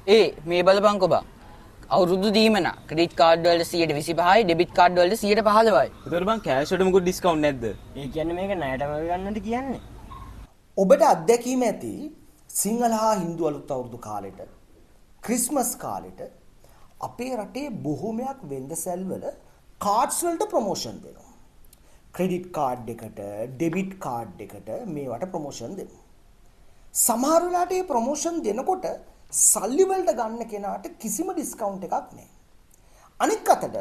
මේ බලපංකෝ බං. අවුරුදු දීමන ක්‍රෙඩිට් කාඩ් වලට 125යි ඩෙබිට් කාඩ් වලට 115යි. ඒතර බං කෑෂ් වලට මොකද ඩිස්කවුන්ට් නැද්ද? ඒ කියන්නේ මේක ණයටම ගන්නට කියන්නේ. ඔබට අත්දැකීම ඇති සිංහල හා හින්දු අලුත් අවුරුදු කාලෙට ක්‍රිස්මස් කාලෙට අපේ රටේ බොහොමයක් වෙළඳසැල් වල කාඩ්ස් වලට ප්‍රොමෝෂන් දෙනවා. ක්‍රෙඩිට් කාඩ් එකට ඩෙබිට් කාඩ් එකට මේවට ප්‍රොමෝෂන් දෙනවා. සමහර වෙලාවට මේ ප්‍රොමෝෂන් දෙනකොට සල්ලි වලට ගන්න කෙනාට කිසිම ඩිස්කවුන්ට් එකක් නැහැ. අනික් අතට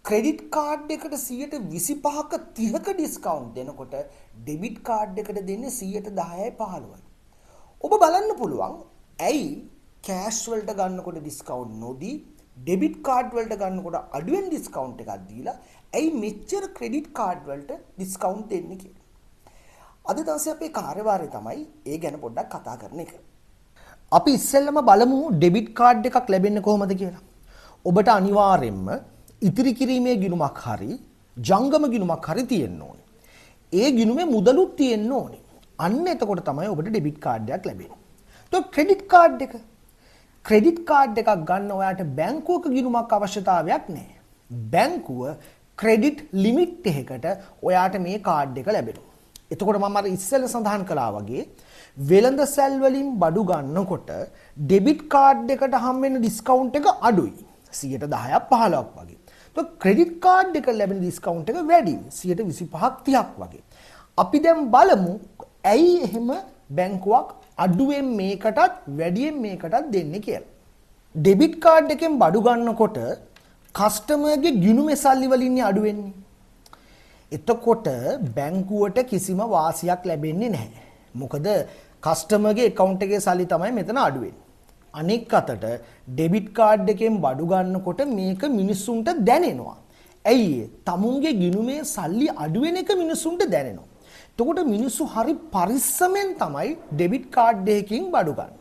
ක්‍රෙඩිට් කාඩ් එකට 25ක 30ක ඩිස්කවුන්ට් දෙනකොට ඩෙබිට් කාඩ් එකට දෙන්නේ 10%යි 15යි. ඔබ බලන්න පුළුවන් ඇයි කෑෂ් වලට ගන්නකොට ඩිස්කවුන්ට් නොදී ඩෙබිට් කාඩ් වලට ගන්නකොට අඩුවෙන් ඩිස්කවුන්ට් එකක් දීලා ඇයි මෙච්චර ක්‍රෙඩිට් කාඩ් වලට ඩිස්කවුන්ට් දෙන්නේ කියලා. අද දවසේ අපේ කාර්යභාරය තමයි ඒ ගැන පොඩ්ඩක් කතා කරන එක. අපි ඉස්සෙල්ලම බලමු ඩෙබිට් කාඩ් එකක් ලැබෙන්නේ කොහොමද කියලා. ඔබට අනිවාර්යෙන්ම ඉතිරි කිරීමේ ගිණුමක් හරි ජංගම ගිණුමක් හරි තියෙන්න ඕනේ. ඒ ගිණුමේ මුදලුත් තියෙන්න ඕනේ. අන්න එතකොට තමයි ඔබට ඩෙබිට් කාඩ් එකක් ලැබෙන්නේ. તો ක්‍රෙඩිට් කාඩ් එක ක්‍රෙඩිට් කාඩ් එකක් ගන්න ඔයාට බැංකුවක ගිණුමක් අවශ්‍යතාවයක් නැහැ. බැංකුව ක්‍රෙඩිට් ලිමිට් එකකට ඔයාට මේ කාඩ් එක ලැබෙනවා. එතකොට මම අර ඉස්සෙල්ලා සඳහන් කළා වගේ වෙළඳසැල් වලින් බඩු ගන්නකොට ඩෙබිට් කාඩ් එකට හම් වෙන ඩිස්කවුන්ට් එක අඩුයි. 10%ක් 15ක් වගේ. તો ක්‍රෙඩිට් කාඩ් එක ලැබෙන ඩිස්කවුන්ට් එක වැඩි. 25ක් 30ක් වගේ. අපි දැන් බලමු ඇයි එහෙම බැංකුවක් අඩුවෙන් මේකටත් වැඩියෙන් මේකටත් දෙන්නේ කියලා. ඩෙබිට් කාඩ් එකෙන් බඩු ගන්නකොට කස්ටමර්ගේ ගිණුමේ සල්ලි වලින් අඩු වෙන්නේ. එතකොට බැංකුවට කිසිම වාසියක් ලැබෙන්නේ නැහැ. මොකද කස්ටමර්ගේ account එකේ සල්ලි තමයි මෙතන අඩු වෙන්නේ. අනෙක් අතට ඩෙබිට් කාඩ් එකෙන් බඩු ගන්නකොට මේක මිනිස්සුන්ට දැනෙනවා. ඇයි තමුන්ගේ ගිණුමේ සල්ලි අඩු වෙන එක මිනිස්සුන්ට දැනෙනවා. එතකොට මිනිස්සු හරි පරිස්සමෙන් තමයි ඩෙබිට් කාඩ් එකකින් බඩු ගන්න.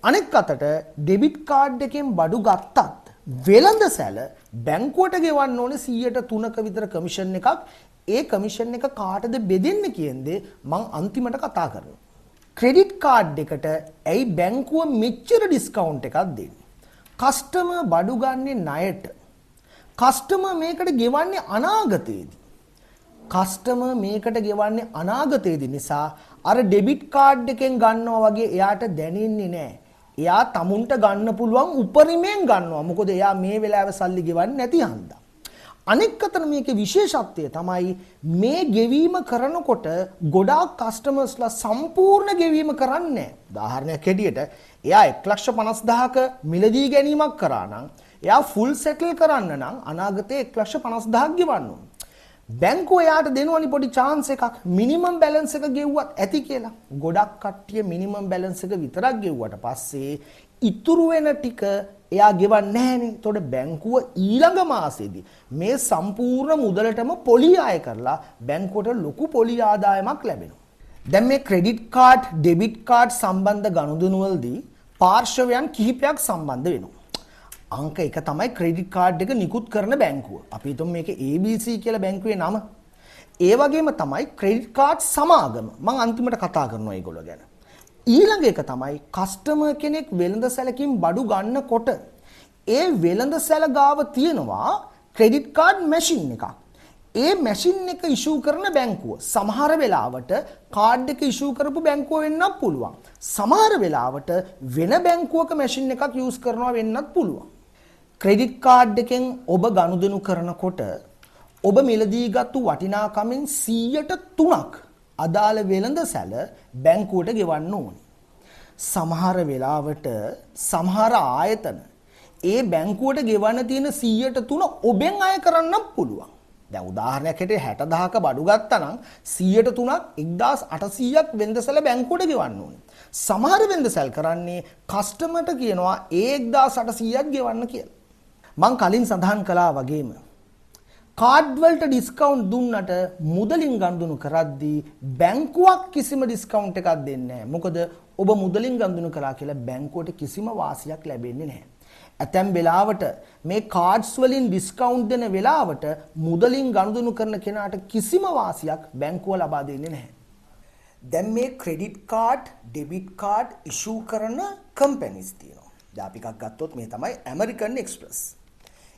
අනෙක් අතට ඩෙබිට් කාඩ් එකෙන් බඩු ගත්තත් වෙළඳසැල බැංකුවට ගෙවන්න ඕනේ 3%ක විතර කමිෂන් එකක්. ඒ කමිෂන් එක කාටද බෙදෙන්න කියන්නේ මම අන්තිමට කතා කරනවා. ක්‍රෙඩිට් කාඩ් එකට ඇයි බැංකුව මෙච්චර ඩිස්කවුන්ට් එකක් දෙන්නේ? කස්ටමර් බඩු ගන්නේ ණයට. කස්ටමර් මේකට ගෙවන්නේ අනාගතයේදී. කස්ටමර් මේකට ගෙවන්නේ අනාගතයේදී නිසා අර ඩෙබිට් කාඩ් එකෙන් ගන්නවා වගේ එයාට දැනෙන්නේ නැහැ. එයා තමුන්ට ගන්න පුළුවන් උපරිමයෙන් ගන්නවා. මොකද එයා මේ වෙලාවේ සල්ලි ගෙවන්නේ නැති හන්දා. අනෙක් අතට මේකේ විශේෂත්වය තමයි මේ ගෙවීම කරනකොට ගොඩාක් කස්ටමර්ස්ලා සම්පූර්ණ ගෙවීම කරන්නේ නැහැ. උදාහරණයක් හැටියට එයා 1,50,000ක මිලදී ගැනීමක් කරා නම් එයා ෆුල් සෙටල් කරන්න නම් අනාගතේ 1,50,000ක් ගෙවන්න ඕන. බැංකුව එයාට දෙනවනි පොඩි chance එකක් මිනිමම් බැලන්ස් එක ගෙව්වත් ඇති කියලා. ගොඩක් කට්ටිය මිනිමම් බැලන්ස් එක විතරක් ගෙව්වට පස්සේ ඉතුරු වෙන ටික එයා ගෙවන්නේ නැහනේ. එතකොට බැංකුව ඊළඟ මාසෙදී මේ සම්පූර්ණ මුදලටම පොලි ආය කරලා බැංකුවට ලොකු පොලි ආදායමක් ලැබෙනවා. දැන් මේ ක්‍රෙඩිට් කාඩ්, ඩෙබිට් කාඩ් සම්බන්ධ ගනුදෙනු වලදී පාර්ශවයන් කිහිපයක් සම්බන්ධ වෙනවා. අංක 1 තමයි ක්‍රෙඩිට් කාඩ් එක නිකුත් කරන බැංකුව. අපි හිතමු මේක ABC කියලා බැංකුවේ නම. ඒ වගේම තමයි ක්‍රෙඩිට් කාඩ් සමාගම. මම අන්තිමට කතා කරනවා ඒගොල්ලෝ ගැන. ඊළඟ එක තමයි කස්ටමර් කෙනෙක් වෙළඳසැලකින් බඩු ගන්නකොට ඒ වෙළඳසැල ගාව තියෙනවා ක්‍රෙඩිට් කාඩ් මැෂින් එකක්. ඒ මැෂින් එක ඉෂුව කරන බැංකුව. සමහර වෙලාවට කාඩ් එක ඉෂුව කරපු බැංකුව වෙන්නත් පුළුවන්. සමහර වෙලාවට වෙන බැංකුවක මැෂින් එකක් යූස් කරනවා වෙන්නත් පුළුවන්. ක්‍රෙඩිට් කාඩ් එකෙන් ඔබ ගනුදෙනු කරනකොට ඔබ මිලදීගත්තු වටිනාකමෙන් 3%ක් අදාළ වෙළඳසැල බැංකුවට ගෙවන්න ඕනේ. සමහර වෙලාවට සමහර ආයතන ඒ බැංකුවට ගෙවන්න තියෙන 3% ඔබෙන් අය කරන්නත් පුළුවන්. දැන් උදාහරණයක් හැටියට 60000ක බඩු ගත්තා නම් 3%ක් 1800ක් වෙළඳසැල බැංකුවට ගෙවන්න ඕනේ. සමහර වෙළඳසැල් කරන්නේ කස්ටමර්ට කියනවා 1800ක් ගෙවන්න කියලා. මම කලින් සඳහන් කළා වගේම කාඩ් වලට ඩිස්කවුන්ට් දුන්නට මුදලින් ගනුදෙනු කරද්දී බැංකුවක් කිසිම ඩිස්කවුන්ට් එකක් දෙන්නේ නැහැ. මොකද ඔබ මුදලින් ගනුදෙනු කළා කියලා බැංකුවට කිසිම වාසියක් ලැබෙන්නේ නැහැ. ඇතැම් වෙලාවට මේ කාඩ්ස් වලින් ඩිස්කවුන්ට් දෙන වෙලාවට මුදලින් ගනුදෙනු කරන කෙනාට කිසිම වාසියක් බැංකුව ලබා දෙන්නේ නැහැ. දැන් මේ ක්‍රෙඩිට් කාඩ්, ඩෙබිට් කාඩ් ඉෂුව කරන කම්පැනිස් තියෙනවා. දැන් අපි එකක් ගත්තොත් මේ තමයි ඇමරිකන් එක්ස්ප්‍රස්.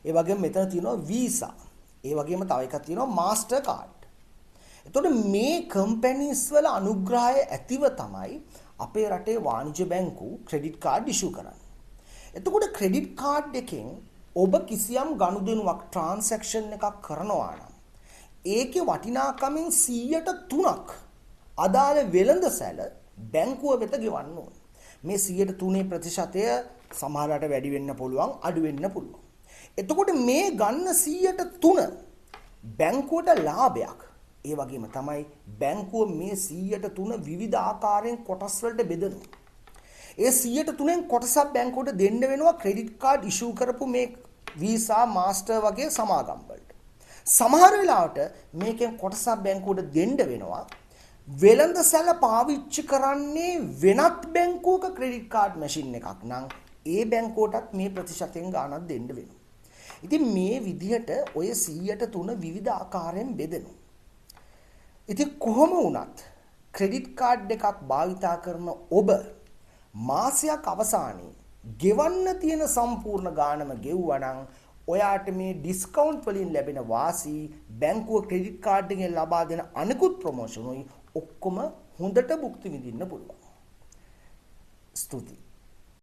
ඒ වගේම මෙතන තියෙනවා වීසා. ඒ වගේම තව එකක් තියෙනවා මාස්ටර් කාඩ්. එතකොට මේ කම්පැනිස් වල අනුග්‍රහය ඇතිව තමයි අපේ රටේ වාණිජ්‍ය බැංකු ක්‍රෙඩිට් කාඩ් ඉෂුව කරන්නේ. එතකොට ක්‍රෙඩිට් කාඩ් එකෙන් ඔබ කිසියම් ගනුදෙනුවක් ට්‍රාන්සැක්ෂන් එකක් කරනවා නම් ඒකේ වටිනාකමින් 103ක් අදාළ වෙළඳසැල බැංකුව වෙත ගෙවන්න ඕන. මේ 103 ප්‍රතිශතය සමහරකට වැඩි වෙන්න පුළුවන්, අඩු වෙන්න පුළුවන්. එතකොට මේ ගන්න 103 බැංකුවට ලාභයක්. ඒ වගේම තමයි බැංකුව මේ 103 විවිධ ආකාරයෙන් කොටස් වලට බෙදනවා. ඒ 103න් කොටසක් බැංකුවට දෙන්න වෙනවා ක්‍රෙඩිට් කාඩ් ඉෂුව කරපු මේ වීසා මාස්ටර් වගේ සමාගම් වලට. සමහර වෙලාවට මේකෙන් කොටසක් බැංකුවට දෙන්න වෙනවා වෙළඳසැල පාවිච්චි කරන්නේ වෙනත් බැංකුවක ක්‍රෙඩිට් කාඩ් මැෂින් එකක් නම් ඒ බැංකුවටත් මේ ප්‍රතිශතයෙන් ගාණක් දෙන්න වෙනවා. ඉතින් මේ විදිහට ඔය 103 විවිධ ආකාරයෙන් බෙදෙනවා. ඉතින් කොහොම වුණත් ක්‍රෙඩිට් කාඩ් එකක් භාවිතා කරන ඔබ මාසයක් අවසානයේ ගෙවන්න තියෙන සම්පූර්ණ ගාණම ගෙවුවා නම් ඔයාට මේ ඩිස්කවුන්ට් වලින් ලැබෙන වාසි බැංකුව ක්‍රෙඩිට් කාඩ් එකෙන් ලබා දෙන අනිකුත් ප්‍රොමෝෂන් උයි ඔක්කොම හොඳට භුක්ති විඳින්න පුළුවන්. ස්තුතියි.